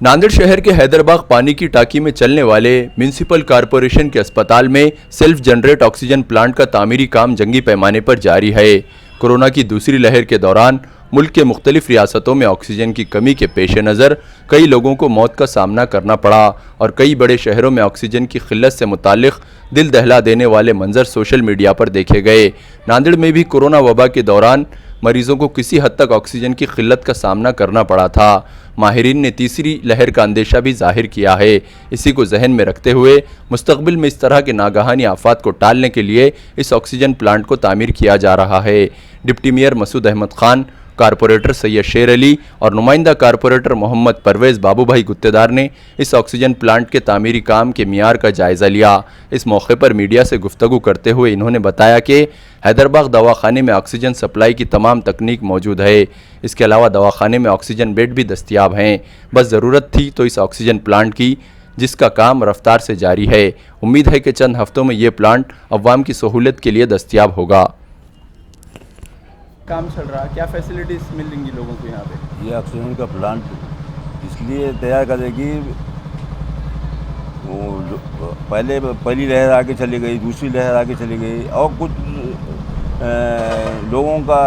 नांदेड़ शहर के हैदरबाग पानी की टाकी में चलने वाले म्युनिसिपल कॉरपोरेशन के अस्पताल में सेल्फ जनरेट ऑक्सीजन प्लांट का तामीरी काम जंगी पैमाने पर जारी है। कोरोना की दूसरी लहर के दौरान मुल्क के मुख्तलिफ रियासतों में ऑक्सीजन की कमी के पेश नज़र कई लोगों को मौत का सामना करना पड़ा और कई बड़े शहरों में ऑक्सीजन की किल्लत से मुताल्लिक दिल दहला देने वाले मंजर सोशल मीडिया पर देखे गए। नांदेड़ में भी कोरोना वबा के दौरान मरीजों को किसी हद तक ऑक्सीजन की किल्लत का सामना करना पड़ा था। माहिरीन ने तीसरी लहर का अंदेशा भी जाहिर किया है। इसी को जहन में रखते हुए मुस्तकबिल में इस तरह के नागहानी आफात को टालने के लिए इस ऑक्सीजन प्लांट को तामीर किया जा रहा है। Deputy mayor Masood Ahmed Khan, corporator Syed Sher Ali और नुमाइंदा कारपोरेटर मोहम्मद परवेज़ बाबूभाई गुत्तेदार ने इस ऑक्सीजन प्लांट के तामीरी काम के मियार का जायज़ा लिया। इस मौके पर मीडिया से गुफ्तगू करते हुए इन्होंने बताया कि हैदरबाग दवाखाने में ऑक्सीजन सप्लाई की तमाम तकनीक मौजूद है। इसके अलावा दवाखाने में ऑक्सीजन बेड भी दस्तियाब हैं। बस ज़रूरत थी तो इस ऑक्सीजन प्लांट की, जिसका काम रफ्तार से जारी है। उम्मीद है कि चंद हफ्तों में ये प्लांट अवाम की सहूलत के लिए दस्तियाब होगा। काम चल रहा, क्या फैसिलिटीज़ मिलेंगी लोगों को यहाँ पे? ये ऑक्सीजन का प्लांट इसलिए तैयार करेगी, वो पहली लहर आगे चली गई, दूसरी लहर आगे चली गई और कुछ लोगों का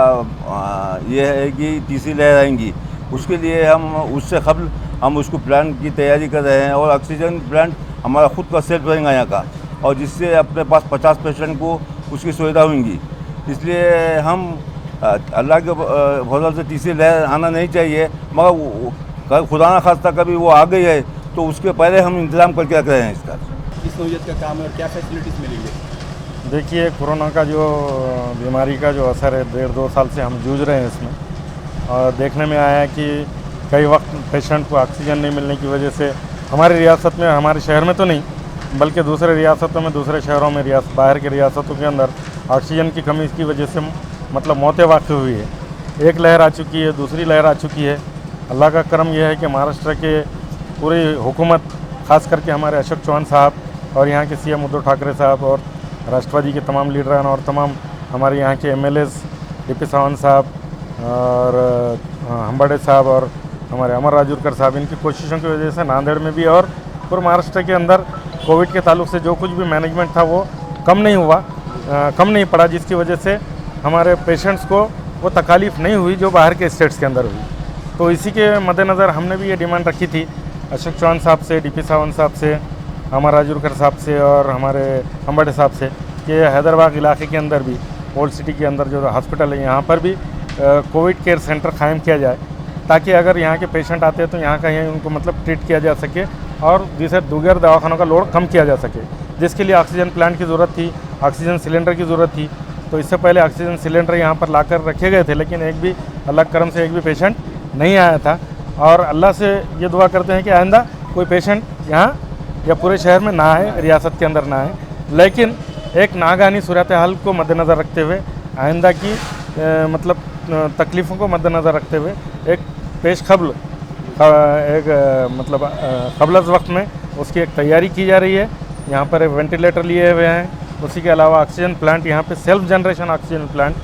ये है कि तीसरी लहर आएंगी। उसके लिए हम उससे कबल हम उसको प्लांट की तैयारी कर रहे हैं और ऑक्सीजन प्लांट हमारा खुद का सेल्फ रहेगा यहाँ का, और जिससे अपने पास 50 पेशेंट को उसकी सुविधा होंगी। इसलिए हम अल्लाह के फजल से तीसरी लहर आना नहीं चाहिए, मगर खुदा ना खास्ता कभी वो आ गई है तो उसके पहले हम इंतज़ाम करके रख रहे हैं इसका। किस नौयत का काम है और क्या फैसिलिटीज़ मिलेंगी? देखिए, कोरोना का जो बीमारी का जो असर है, 1.5-2 साल से हम जूझ रहे हैं इसमें, और देखने में आया है कि कई वक्त पेशेंट को ऑक्सीजन नहीं मिलने की वजह से हमारी रियासत में, हमारे शहर में तो नहीं बल्कि दूसरे रियासतों में, दूसरे शहरों में, बाहर के रियासतों के अंदर ऑक्सीजन की कमी की वजह से मतलब मौतें वाक़ई हुई है। एक लहर आ चुकी है, दूसरी लहर आ चुकी है। अल्लाह का करम यह है कि महाराष्ट्र के पूरी हुकूमत, ख़ास करके हमारे अशोक चौहान साहब और यहाँ के सीएम उद्धव ठाकरे साहब और राष्ट्रवादी के तमाम लीडरान और तमाम हमारे यहाँ के एमएलएस, डीपी सावंत साहब और हम्बड़े साहब और हमारे अमर राजूरकर साहब, इनकी कोशिशों की वजह से नांदेड़ में भी और पूरे महाराष्ट्र के अंदर कोविड के ताल्लुक से जो कुछ भी मैनेजमेंट था वो कम नहीं पड़ा, जिसकी वजह से हमारे पेशेंट्स को वो तकालीफ नहीं हुई जो बाहर के स्टेट्स के अंदर हुई। तो इसी के मद्देनज़र हमने भी ये डिमांड रखी थी अशोक चौहान साहब से, डीपी सावंत साहब से, अमर राजूरकर साहब से और हमारे हम्बड़े साहब से कि हैदरबाग इलाके के अंदर भी, ओल्ड सिटी के अंदर जो हॉस्पिटल है, यहाँ पर भी कोविड केयर सेंटर कायम किया जाए, ताकि अगर यहाँ के पेशेंट आते हैं तो यहाँ कहीं उनको मतलब ट्रीट किया जा सके और दूसरे दवाखानों का लोड कम किया जा सके, जिसके लिए ऑक्सीजन प्लांट की ज़रूरत थी, ऑक्सीजन सिलेंडर की ज़रूरत थी। तो इससे पहले ऑक्सीजन सिलेंडर यहाँ पर लाकर रखे गए थे, लेकिन एक भी अल्लाह करम से एक भी पेशेंट नहीं आया था। और अल्लाह से ये दुआ करते हैं कि आइंदा कोई पेशेंट यहाँ या पूरे शहर में ना आए, रियासत के अंदर ना आए। लेकिन एक नागानी सूरत हाल को मद्देनज़र रखते हुए, आइंदा की मतलब तकलीफ़ों को मद्देनज़र रखते हुए एक पेश कबल मतलब कबल वक्त में उसकी एक तैयारी की जा रही है। यहाँ पर वेंटिलेटर लिए हुए हैं, उसी के अलावा ऑक्सीजन प्लांट, यहाँ पे सेल्फ जनरेशन ऑक्सीजन प्लांट,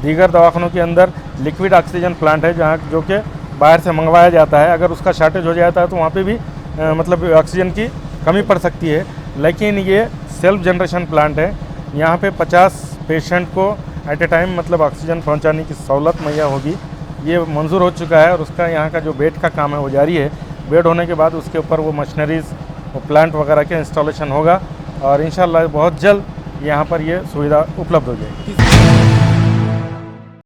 दीगर दवाखानों के अंदर लिक्विड ऑक्सीजन प्लांट है जहाँ जो कि बाहर से मंगवाया जाता है। अगर उसका शॉर्टेज हो जाता है तो वहाँ पे भी मतलब ऑक्सीजन की कमी पड़ सकती है, लेकिन ये सेल्फ जनरेशन प्लांट है। यहाँ पे 50 पेशेंट को एट ए टाइम मतलब ऑक्सीजन पहुँचाने की सहूलत मुहैया होगी। ये मंजूर हो चुका है और उसका यहाँ का जो बेड का काम है वो जारी है। बेड होने के बाद उसके ऊपर वो मशीनरीज़, वो प्लांट वगैरह के इंस्टॉलेशन होगा और इंशाल्लाह बहुत जल्द यहाँ पर ये सुविधा उपलब्ध हो जाएगी।